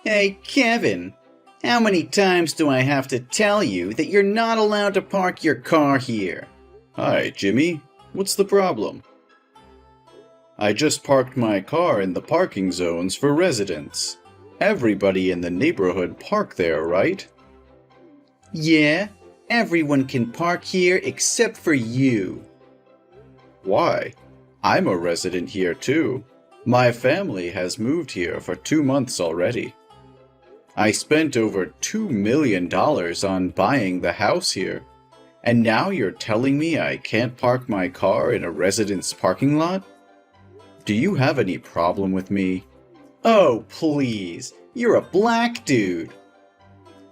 Hey, Kevin, how many times do I have to tell you that you're not allowed to park your car here? Hi, Jimmy. What's the problem? I just parked my car in the parking zones for residents. Everybody in the neighborhood park there, right? Yeah, everyone can park here except for you. Why? I'm a resident here too. My family has moved here for 2 months already. I spent over $2 million on buying the house here. And now you're telling me I can't park my car in a resident's parking lot? Do you have any problem with me? Oh, please, you're a black dude.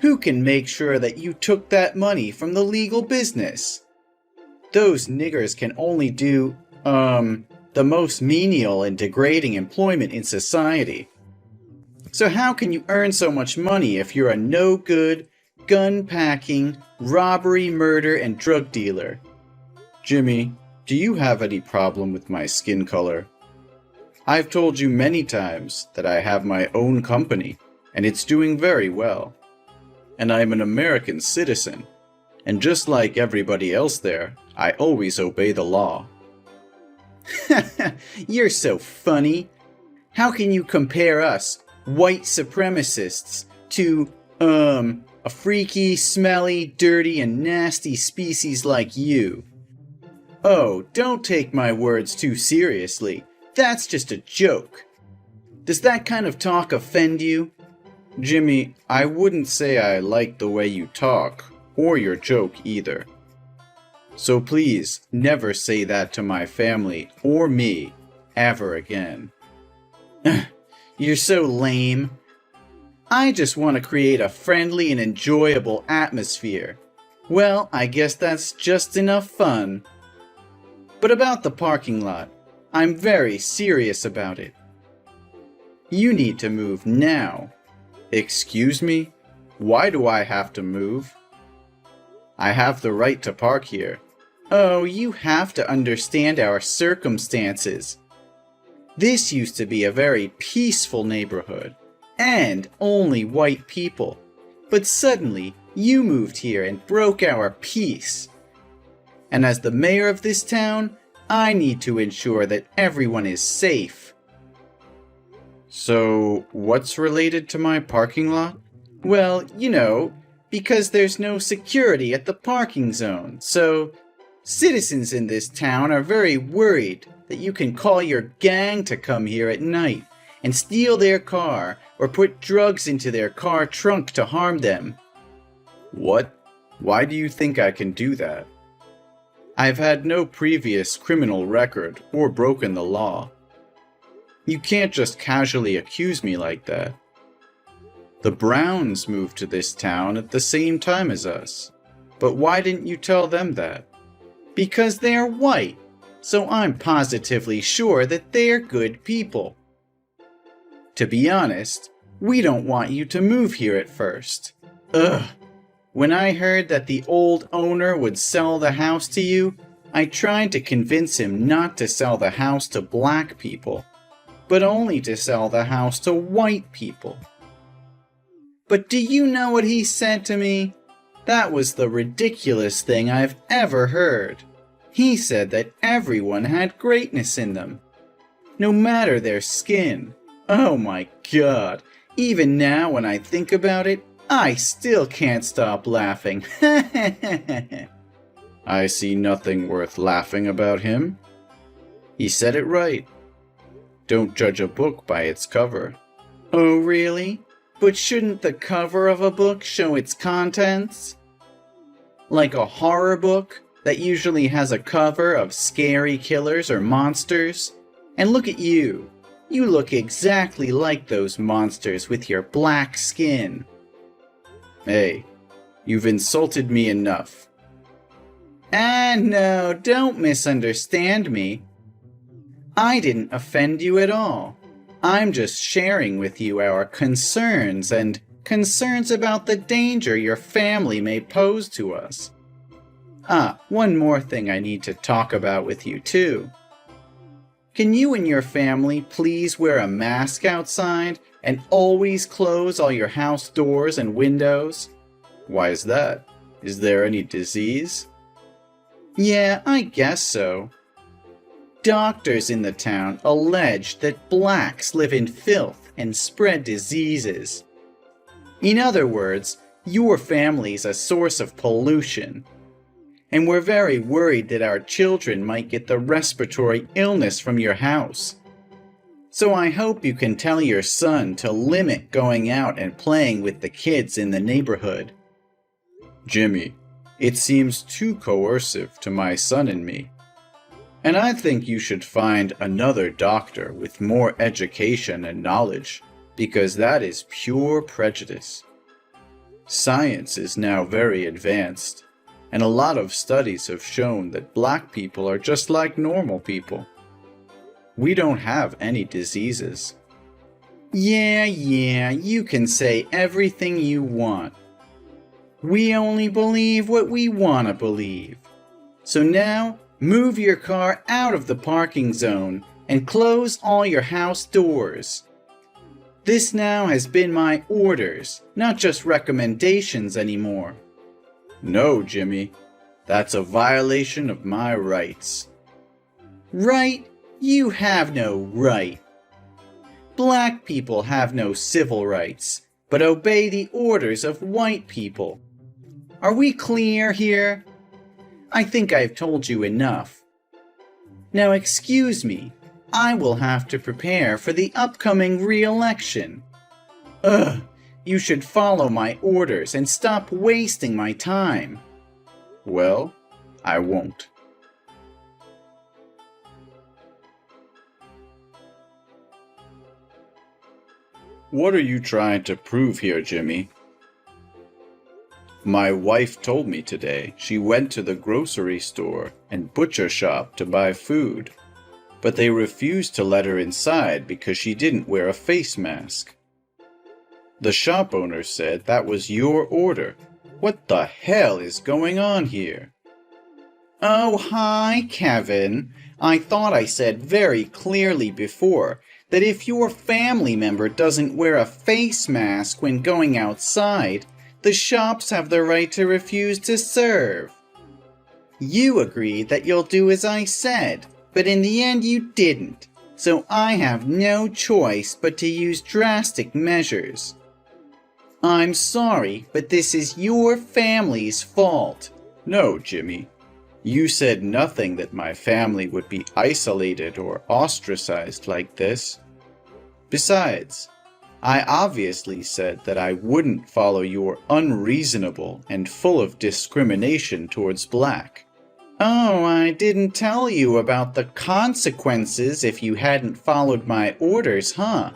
Who can make sure that you took that money from the legal business? Those niggers can only do, the most menial and degrading employment in society. So how can you earn so much money if you're a no-good, gun-packing, robbery, murder, and drug dealer? Jimmy, do you have any problem with my skin color? I've told you many times that I have my own company, and it's doing very well. And I'm an American citizen, and just like everybody else there, I always obey the law. You're so funny. How can you compare us, white supremacists, to, a freaky, smelly, dirty, and nasty species like you? Oh, don't take my words too seriously. That's just a joke. Does that kind of talk offend you? Jimmy, I wouldn't say I like the way you talk, or your joke either. So please, never say that to my family or me, ever again. You're so lame. I just want to create a friendly and enjoyable atmosphere. Well, I guess that's just enough fun. But about the parking lot, I'm very serious about it. You need to move now. Excuse me? Why do I have to move? I have the right to park here. Oh, you have to understand our circumstances. This used to be a very peaceful neighborhood, and only white people. But suddenly, you moved here and broke our peace. And as the mayor of this town, I need to ensure that everyone is safe. So, what's related to my parking lot? Well, because there's no security at the parking zone, so citizens in this town are very worried that you can call your gang to come here at night and steal their car or put drugs into their car trunk to harm them. What? Why do you think I can do that? I've had no previous criminal record or broken the law. You can't just casually accuse me like that. The Browns moved to this town at the same time as us. But why didn't you tell them that? Because they're white, so I'm positively sure that they're good people. To be honest, we don't want you to move here at first. Ugh. When I heard that the old owner would sell the house to you, I tried to convince him not to sell the house to black people, but only to sell the house to white people. But do you know what he said to me? That was the ridiculous thing I've ever heard. He said that everyone had greatness in them, no matter their skin. Oh my God, even now when I think about it, I still can't stop laughing. I see nothing worth laughing about him. He said it right. Don't judge a book by its cover. Oh, really? But shouldn't the cover of a book show its contents? Like a horror book that usually has a cover of scary killers or monsters? And look at you. You look exactly like those monsters with your black skin. Hey, you've insulted me enough. No, don't misunderstand me. I didn't offend you at all. I'm just sharing with you our concerns and concerns about the danger your family may pose to us. One more thing I need to talk about with you too. Can you and your family please wear a mask outside and always close all your house doors and windows? Why is that? Is there any disease? Yeah, I guess so. Doctors in the town allege that blacks live in filth and spread diseases. In other words, your family's a source of pollution. And we're very worried that our children might get the respiratory illness from your house. So I hope you can tell your son to limit going out and playing with the kids in the neighborhood. Jimmy, it seems too coercive to my son and me. And I think you should find another doctor with more education and knowledge, because that is pure prejudice. Science is now very advanced, and a lot of studies have shown that black people are just like normal people. We don't have any diseases. Yeah, you can say everything you want. We only believe what we want to believe. So now, move your car out of the parking zone and close all your house doors. This now has been my orders, not just recommendations anymore. No, Jimmy. That's a violation of my rights. Right? You have no right. Black people have no civil rights, but obey the orders of white people. Are we clear here? I think I've told you enough. Now excuse me, I will have to prepare for the upcoming re-election. Ugh, you should follow my orders and stop wasting my time. Well, I won't. What are you trying to prove here, Jimmy? My wife told me today she went to the grocery store and butcher shop to buy food, but they refused to let her inside because she didn't wear a face mask. The shop owner said that was your order. What the hell is going on here? Oh, hi, Kevin. I thought I said very clearly before that if your family member doesn't wear a face mask when going outside, the shops have the right to refuse to serve. You agreed that you'll do as I said, but in the end you didn't, so I have no choice but to use drastic measures. I'm sorry, but this is your family's fault. No, Jimmy. You said nothing that my family would be isolated or ostracized like this. Besides, I obviously said that I wouldn't follow your unreasonable and full of discrimination towards black. Oh, I didn't tell you about the consequences if you hadn't followed my orders, huh?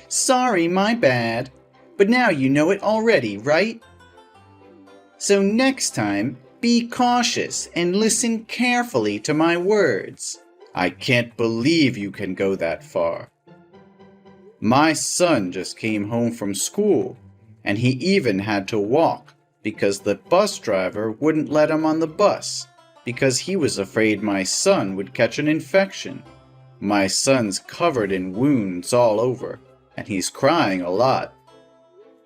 Sorry, my bad. But now you know it already, right? So next time, be cautious and listen carefully to my words. I can't believe you can go that far. My son just came home from school, and he even had to walk because the bus driver wouldn't let him on the bus because he was afraid my son would catch an infection. My son's covered in wounds all over, and he's crying a lot.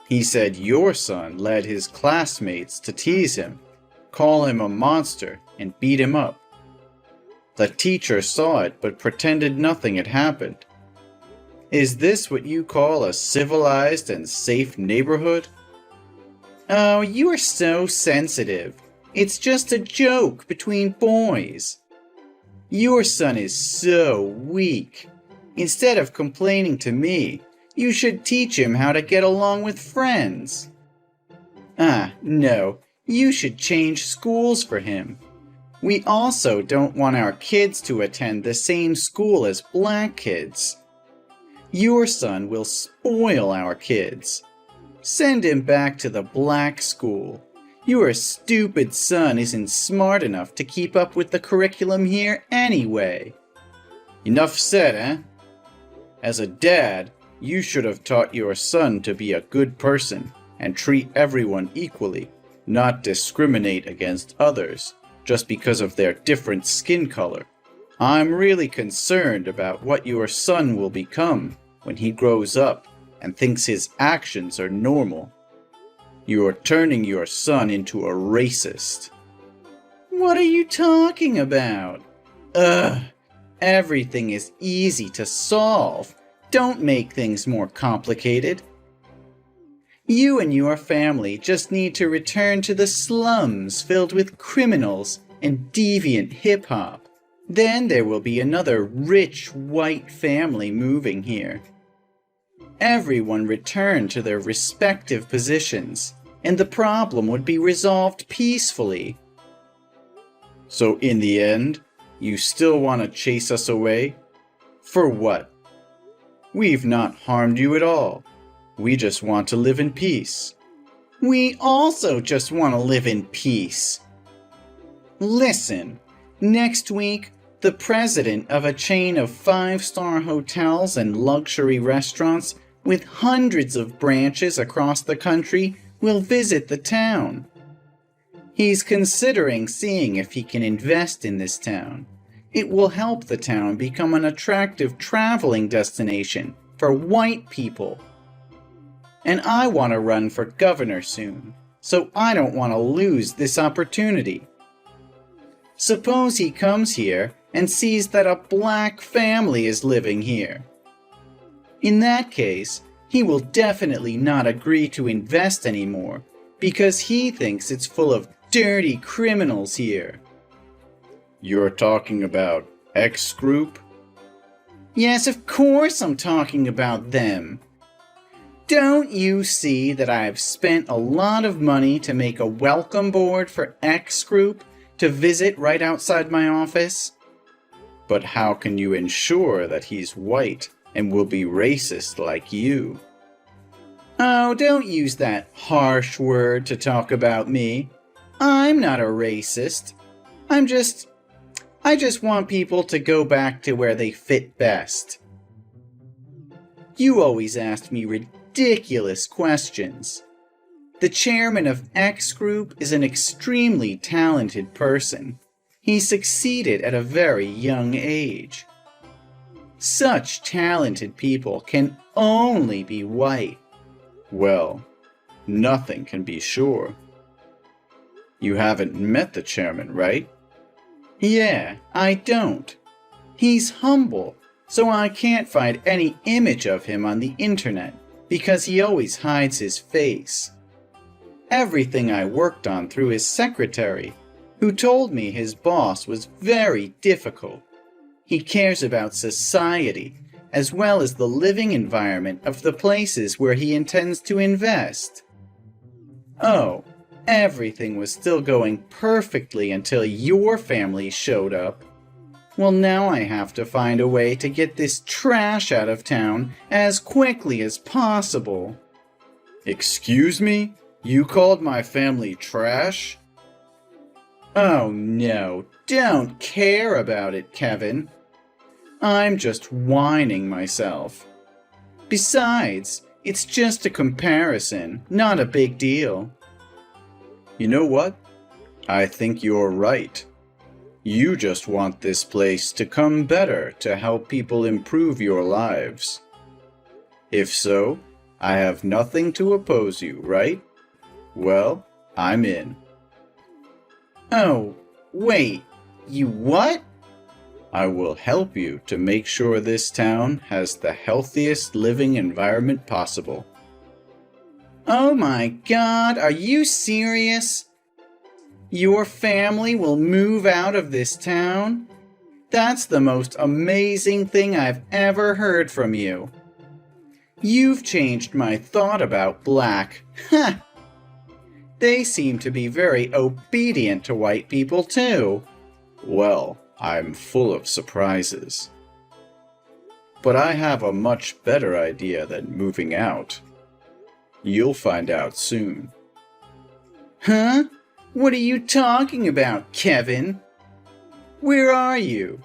He said your son led his classmates to tease him, call him a monster, and beat him up. The teacher saw it but pretended nothing had happened. Is this what you call a civilized and safe neighborhood? Oh, you are so sensitive. It's just a joke between boys. Your son is so weak. Instead of complaining to me, you should teach him how to get along with friends. No, you should change schools for him. We also don't want our kids to attend the same school as black kids. Your son will spoil our kids. Send him back to the black school. Your stupid son isn't smart enough to keep up with the curriculum here anyway. Enough said, eh? As a dad, you should have taught your son to be a good person and treat everyone equally, not discriminate against others just because of their different skin color. I'm really concerned about what your son will become when he grows up and thinks his actions are normal. You're turning your son into a racist. What are you talking about? Ugh, everything is easy to solve. Don't make things more complicated. You and your family just need to return to the slums filled with criminals and deviant hip-hop. Then there will be another rich white family moving here. Everyone return to their respective positions, and the problem would be resolved peacefully. So in the end, you still want to chase us away? For what? We've not harmed you at all. We just want to live in peace. We also just want to live in peace. Listen, next week, the president of a chain of 5-star hotels and luxury restaurants with hundreds of branches across the country will visit the town. He's considering seeing if he can invest in this town. It will help the town become an attractive traveling destination for white people. And I want to run for governor soon, so I don't want to lose this opportunity. Suppose he comes here and sees that a black family is living here. In that case, he will definitely not agree to invest anymore because he thinks it's full of dirty criminals here. You're talking about X Group? Yes, of course I'm talking about them. Don't you see that I've spent a lot of money to make a welcome board for X Group to visit right outside my office? But how can you ensure that he's white and will be racist like you? Oh, don't use that harsh word to talk about me. I'm not a racist. I just want people to go back to where they fit best. You always ask me ridiculous questions. The chairman of X Group is an extremely talented person. He succeeded at a very young age. Such talented people can only be white. Well, nothing can be sure. You haven't met the chairman, right? Yeah, I don't. He's humble, so I can't find any image of him on the internet because he always hides his face. Everything I worked on through his secretary, who told me his boss was very difficult. He cares about society as well as the living environment of the places where he intends to invest. Oh, everything was still going perfectly until your family showed up. Well, now I have to find a way to get this trash out of town as quickly as possible. Excuse me? You called my family trash? Oh no, don't care about it, Kevin. I'm just whining myself. Besides, it's just a comparison, not a big deal. You know what? I think you're right. You just want this place to come better to help people improve your lives. If so, I have nothing to oppose you, right? Well, I'm in. Oh, wait, you what? I will help you to make sure this town has the healthiest living environment possible. Oh my God, are you serious? Your family will move out of this town? That's the most amazing thing I've ever heard from you. You've changed my thought about black. Ha! They seem to be very obedient to white people too. Well, I'm full of surprises. But I have a much better idea than moving out. You'll find out soon. Huh? What are you talking about, Kevin? Where are you?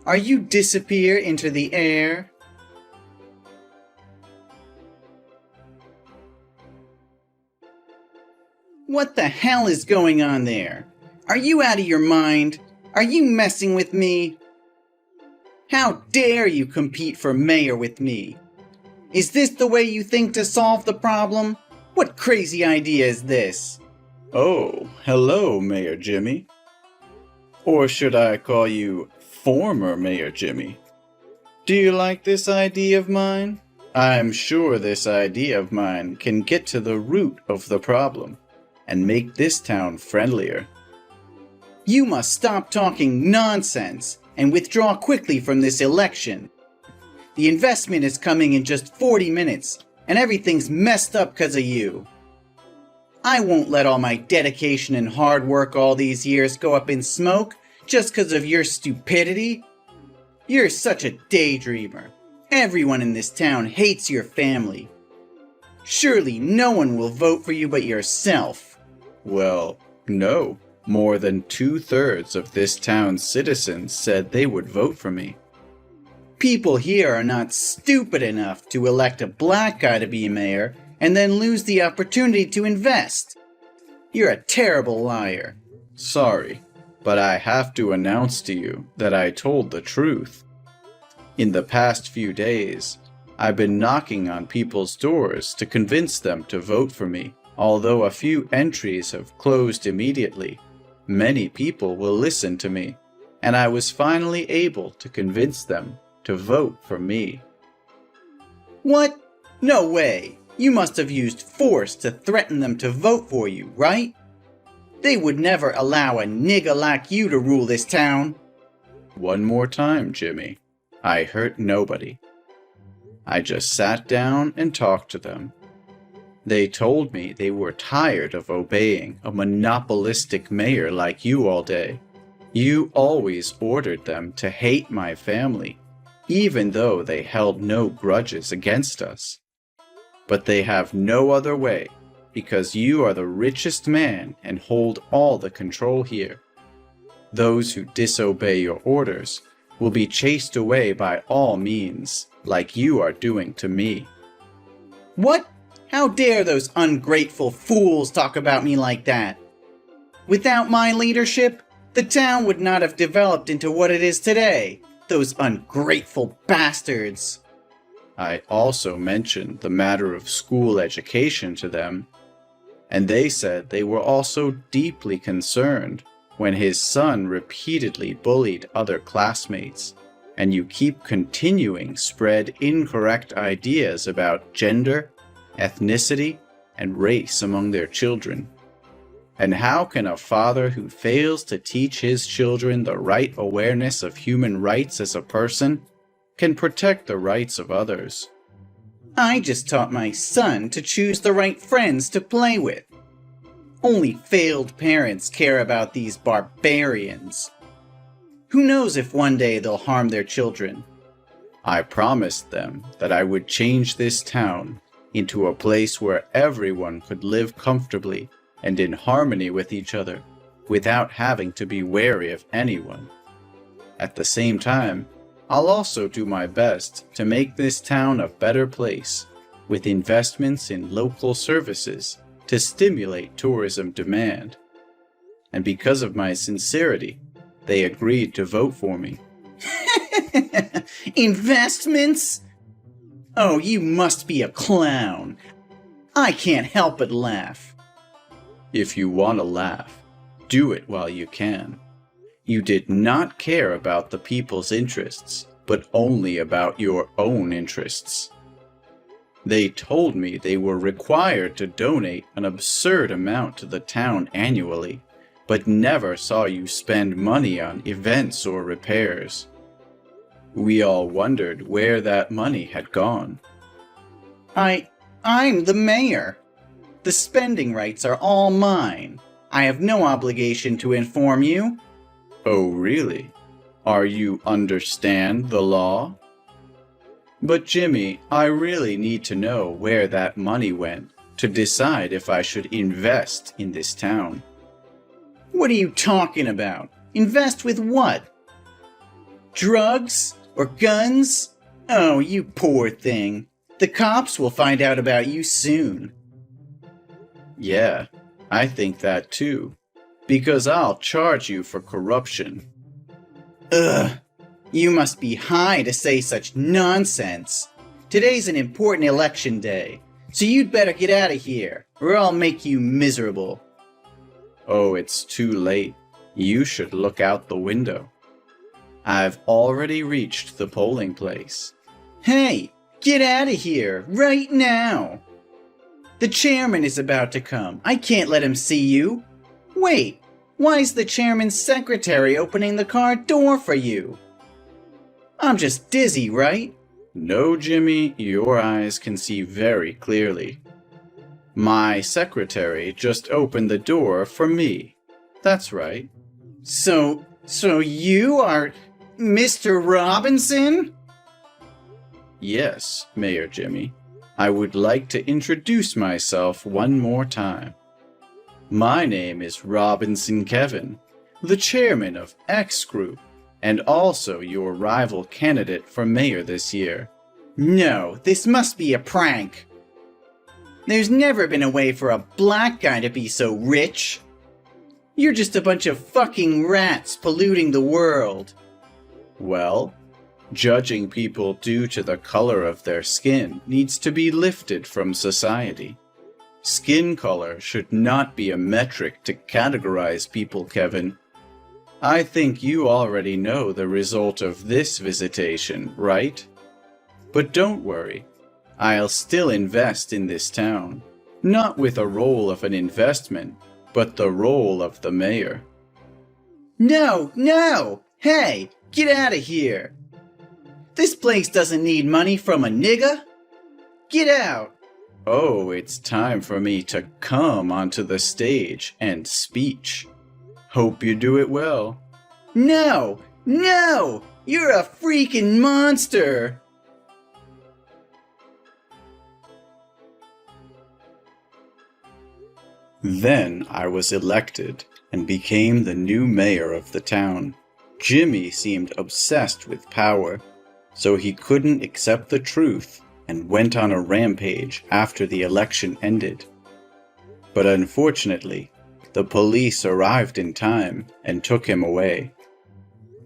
Are you disappear into the air? What the hell is going on there? Are you out of your mind? Are you messing with me? How dare you compete for mayor with me? Is this the way you think to solve the problem? What crazy idea is this? Oh, hello, Mayor Jimmy. Or should I call you former Mayor Jimmy? Do you like this idea of mine? I'm sure this idea of mine can get to the root of the problem and make this town friendlier. You must stop talking nonsense and withdraw quickly from this election. The investment is coming in just 40 minutes, and everything's messed up because of you. I won't let all my dedication and hard work all these years go up in smoke just because of your stupidity. You're such a daydreamer. Everyone in this town hates your family. Surely no one will vote for you but yourself. Well, no. More than 2/3 of this town's citizens said they would vote for me. People here are not stupid enough to elect a black guy to be mayor and then lose the opportunity to invest. You're a terrible liar. Sorry, but I have to announce to you that I told the truth. In the past few days, I've been knocking on people's doors to convince them to vote for me. Although a few entries have closed immediately, many people will listen to me, and I was finally able to convince them to vote for me. What? No way! You must have used force to threaten them to vote for you, right? They would never allow a nigger like you to rule this town. One more time, Jimmy. I hurt nobody. I just sat down and talked to them. They told me they were tired of obeying a monopolistic mayor like you all day. You always ordered them to hate my family, even though they held no grudges against us. But they have no other way, because you are the richest man and hold all the control here. Those who disobey your orders will be chased away by all means, like you are doing to me. What? How dare those ungrateful fools talk about me like that? Without my leadership, the town would not have developed into what it is today. Those ungrateful bastards. I also mentioned the matter of school education to them, and they said they were also deeply concerned when his son repeatedly bullied other classmates, and you keep continuing spread incorrect ideas about gender, ethnicity, and race among their children. And how can a father who fails to teach his children the right awareness of human rights as a person can protect the rights of others? I just taught my son to choose the right friends to play with. Only failed parents care about these barbarians. Who knows if one day they'll harm their children? I promised them that I would change this town into a place where everyone could live comfortably and in harmony with each other, without having to be wary of anyone. At the same time, I'll also do my best to make this town a better place, with investments in local services to stimulate tourism demand. And because of my sincerity, they agreed to vote for me. Investments? Oh, you must be a clown. I can't help but laugh. If you want to laugh, do it while you can. You did not care about the people's interests, but only about your own interests. They told me they were required to donate an absurd amount to the town annually, but never saw you spend money on events or repairs. We all wondered where that money had gone. I'm the mayor. The spending rights are all mine. I have no obligation to inform you. Oh, really? Are you understand the law? But Jimmy, I really need to know where that money went to decide if I should invest in this town. What are you talking about? Invest with what? Drugs? Or guns? Oh, you poor thing. The cops will find out about you soon. Yeah, I think that too. Because I'll charge you for corruption. Ugh. You must be high to say such nonsense. Today's an important election day, so you'd better get out of here, or I'll make you miserable. Oh, it's too late. You should look out the window. I've already reached the polling place. Hey, get out of here, right now! The chairman is about to come. I can't let him see you. Wait, why's the chairman's secretary opening the car door for you? I'm just dizzy, right? No, Jimmy, your eyes can see very clearly. My secretary just opened the door for me. That's right. So you are Mr. Robinson? Yes, Mayor Jimmy. I would like to introduce myself one more time. My name is Robinson Kevin, the chairman of X Group, and also your rival candidate for mayor this year. No, this must be a prank. There's never been a way for a black guy to be so rich. You're just a bunch of fucking rats polluting the world. Well, judging people due to the color of their skin needs to be lifted from society. Skin color should not be a metric to categorize people, Kevin. I think you already know the result of this visitation, right? But don't worry, I'll still invest in this town, not with a role of an investment, but the role of the mayor. No! Hey, get out of here! This place doesn't need money from a nigger. Get out! Oh, it's time for me to come onto the stage and speech. Hope you do it well. No! You're a freaking monster! Then I was elected and became the new mayor of the town. Jimmy seemed obsessed with power, so he couldn't accept the truth and went on a rampage after the election ended. But unfortunately, the police arrived in time and took him away.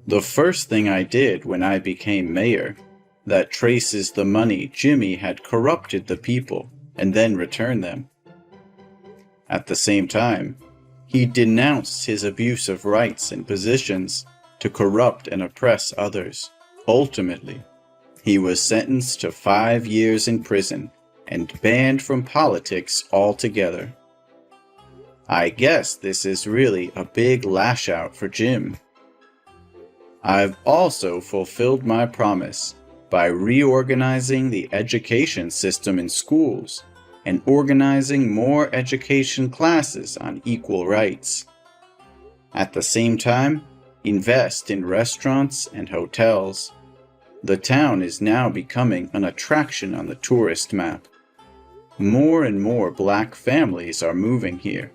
The first thing I did when I became mayor, that traces the money Jimmy had corrupted the people and then returned them. At the same time, he denounced his abuse of rights and positions to corrupt and oppress others. Ultimately, he was sentenced to 5 years in prison and banned from politics altogether. I guess this is really a big lash out for Jim. I've also fulfilled my promise by reorganizing the education system in schools and organizing more education classes on equal rights. At the same time, invest in restaurants and hotels. The town is now becoming an attraction on the tourist map. More and more black families are moving here,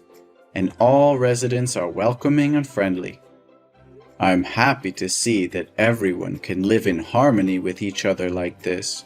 and all residents are welcoming and friendly. I'm happy to see that everyone can live in harmony with each other like this.